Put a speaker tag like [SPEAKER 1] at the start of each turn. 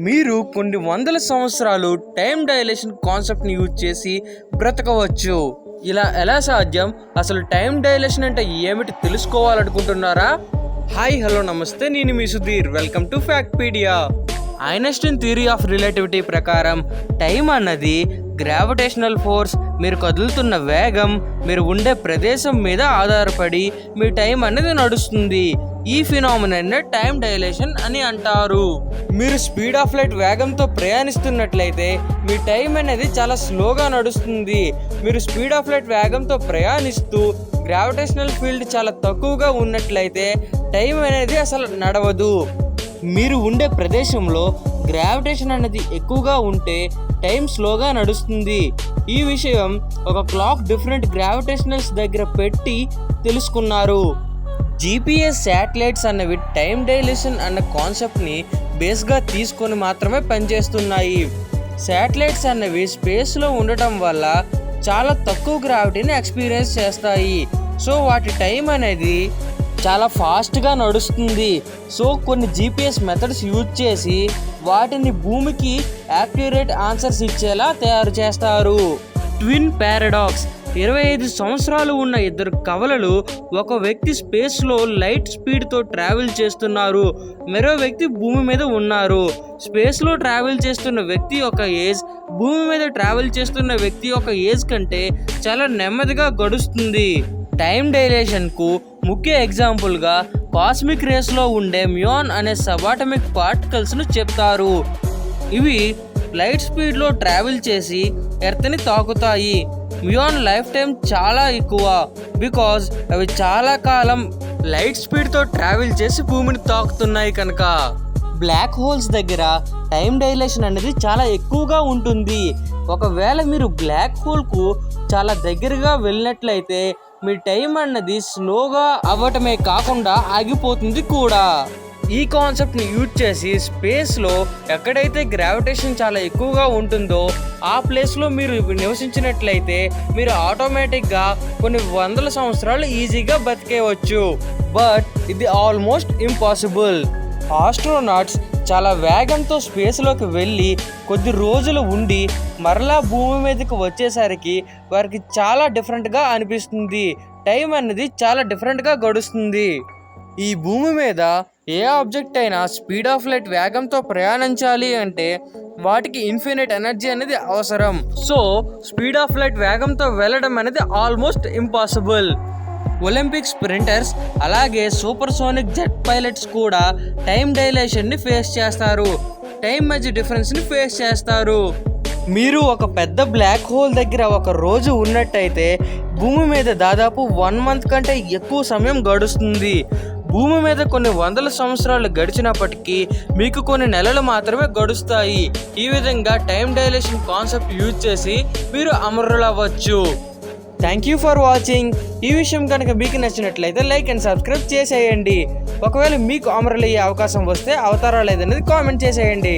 [SPEAKER 1] మీరు కొన్ని వందల సంవత్సరాలు టైం డైలేషన్ కాన్సెప్ట్ని యూజ్ చేసి బ్రతకవచ్చు. ఇలా ఎలా సాధ్యం? అసలు టైం డైలేషన్ అంటే ఏమిటి తెలుసుకోవాలనుకుంటున్నారా? హాయ్ హలో నమస్తే, నేను మీ Sudhir. Welcome to Factpedia. Einstein theory of relativity ప్రకారం టైం అన్నది గ్రావిటేషనల్ ఫోర్స్, మీరు కదులుతున్న వేగం, మీరు ఉండే ప్రదేశం మీద ఆధారపడి మీ టైం అనేది నడుస్తుంది. ఈ ఫినామినన్నే టైం డైలేషన్ అని అంటారు. మీరు స్పీడ్ ఆఫ్ లైట్ వేగంతో ప్రయాణిస్తున్నట్లయితే మీ టైం అనేది చాలా స్లోగా నడుస్తుంది. మీరు స్పీడ్ ఆఫ్ లైట్ వేగంతో ప్రయాణిస్తూ గ్రావిటేషనల్ ఫీల్డ్ చాలా తక్కువగా ఉన్నట్లయితే టైం అనేది అసలు నడవదు. మీరు ఉండే ప్రదేశంలో గ్రావిటేషన్ అనేది ఎక్కువగా ఉంటే టైం స్లోగా నడుస్తుంది. ఈ విషయం ఒక క్లాక్ డిఫరెంట్ గ్రావిటేషనల్స్ దగ్గర పెట్టి తెలుసుకున్నారు. GPS శాటిలైట్స్ అన్నవి టైం డైలేషన్ అన్న కాన్సెప్ట్ని బేస్గా తీసుకొని మాత్రమే పనిచేస్తున్నాయి. శాటిలైట్స్ అన్నవి స్పేస్లో ఉండటం వల్ల చాలా తక్కువ గ్రావిటీని ఎక్స్పీరియన్స్ చేస్తాయి. సో వాటి టైం అనేది చాలా ఫాస్ట్గా నడుస్తుంది. సో కొన్ని GPS మెథడ్స్ యూజ్ చేసి వాటిని భూమికి యాక్యురేట్ ఆన్సర్స్ ఇచ్చేలా తయారు చేస్తారు. Twin paradox. 25 సంవత్సరాలు ఉన్న ఇద్దరు కవలలు, ఒక వ్యక్తి స్పేస్లో లైట్ స్పీడ్తో ట్రావెల్ చేస్తున్నారు, మరో వ్యక్తి భూమి మీద ఉన్నారు. స్పేస్లో ట్రావెల్ చేస్తున్న వ్యక్తి యొక్క ఏజ్ భూమి మీద ట్రావెల్ చేస్తున్న వ్యక్తి యొక్క ఏజ్ కంటే చాలా నెమ్మదిగా గడుస్తుంది. టైం డైలేషన్కు ముఖ్య ఎగ్జాంపుల్గా కాస్మిక్ రేస్లో ఉండే మ్యూయాన్ అనే సబాటమిక్ పార్టికల్స్ను చెప్తారు. ఇవి లైట్ స్పీడ్లో ట్రావెల్ చేసి ఎర్త్ని తాకుతాయి. మ్యూయాన్ లైఫ్ టైం చాలా ఎక్కువ, బికాజ్ అవి చాలా కాలం లైట్ స్పీడ్తో ట్రావెల్ చేసి భూమిని తాకుతున్నాయి కనుక. బ్లాక్ హోల్స్ దగ్గర టైం డైలేషన్ అనేది చాలా ఎక్కువగా ఉంటుంది. ఒకవేళ మీరు బ్లాక్ హోల్కు చాలా దగ్గరగా వెళ్ళినట్లయితే మీ టైం అన్నది స్లోగా అవ్వటమే కాకుండా ఆగిపోతుంది కూడా. ఈ కాన్సెప్ట్ని యూజ్ చేసి స్పేస్లో ఎక్కడైతే గ్రావిటేషన్ చాలా ఎక్కువగా ఉంటుందో ఆ ప్లేస్లో మీరు నివసించినట్లయితే మీరు ఆటోమేటిక్గా కొన్ని వందల సంవత్సరాలు ఈజీగా బతికేయవచ్చు. బట్ ఇది ఆల్మోస్ట్ ఇంపాసిబుల్. ఆస్ట్రోనాట్స్ చాలా వేగంతో స్పేస్లోకి వెళ్ళి కొద్ది రోజులు ఉండి మరలా భూమి మీదకి వచ్చేసరికి వారికి చాలా డిఫరెంట్గా అనిపిస్తుంది. టైం అనేది చాలా డిఫరెంట్గా గడుస్తుంది. ఈ భూమి మీద ఏ ఆబ్జెక్ట్ అయినా స్పీడ్ ఆఫ్ లైట్ వేగంతో ప్రయాణించాలి అంటే వాటికి ఇన్ఫినిట్ ఎనర్జీ అనేది అవసరం. సో స్పీడ్ ఆఫ్ లైట్ వేగంతో వెళ్ళడం అనేది ఆల్మోస్ట్ ఇంపాసిబుల్. ఒలింపిక్ స్ప్రింటర్స్ అలాగే సూపర్సోనిక్ జెట్ పైలట్స్ కూడా టైం డైలేషన్ని ఫేస్ చేస్తారు. టైం మధ్య డిఫరెన్స్ని ఫేస్ చేస్తారు. మీరు ఒక పెద్ద బ్లాక్ హోల్ దగ్గర ఒక రోజు ఉన్నట్టయితే భూమి మీద దాదాపు 1 month కంటే ఎక్కువ సమయం గడుస్తుంది. భూమి మీద కొన్ని వందల సంవత్సరాలు గడిచినప్పటికీ మీకు కొన్ని నెలలు మాత్రమే గడుస్తాయి. ఈ విధంగా టైం డైలేషన్ కాన్సెప్ట్ యూజ్ చేసి మీరు అమరులవ్వచ్చు. Thank you for watching. ఈ విషయం కనుక మీకు నచ్చినట్లయితే లైక్ అండ్ సబ్స్క్రైబ్ చేసేయండి. ఒకవేళ మీకు అమరులయ్యే అవకాశం వస్తే అవుతారా లేదనేది కామెంట్ చేసేయండి.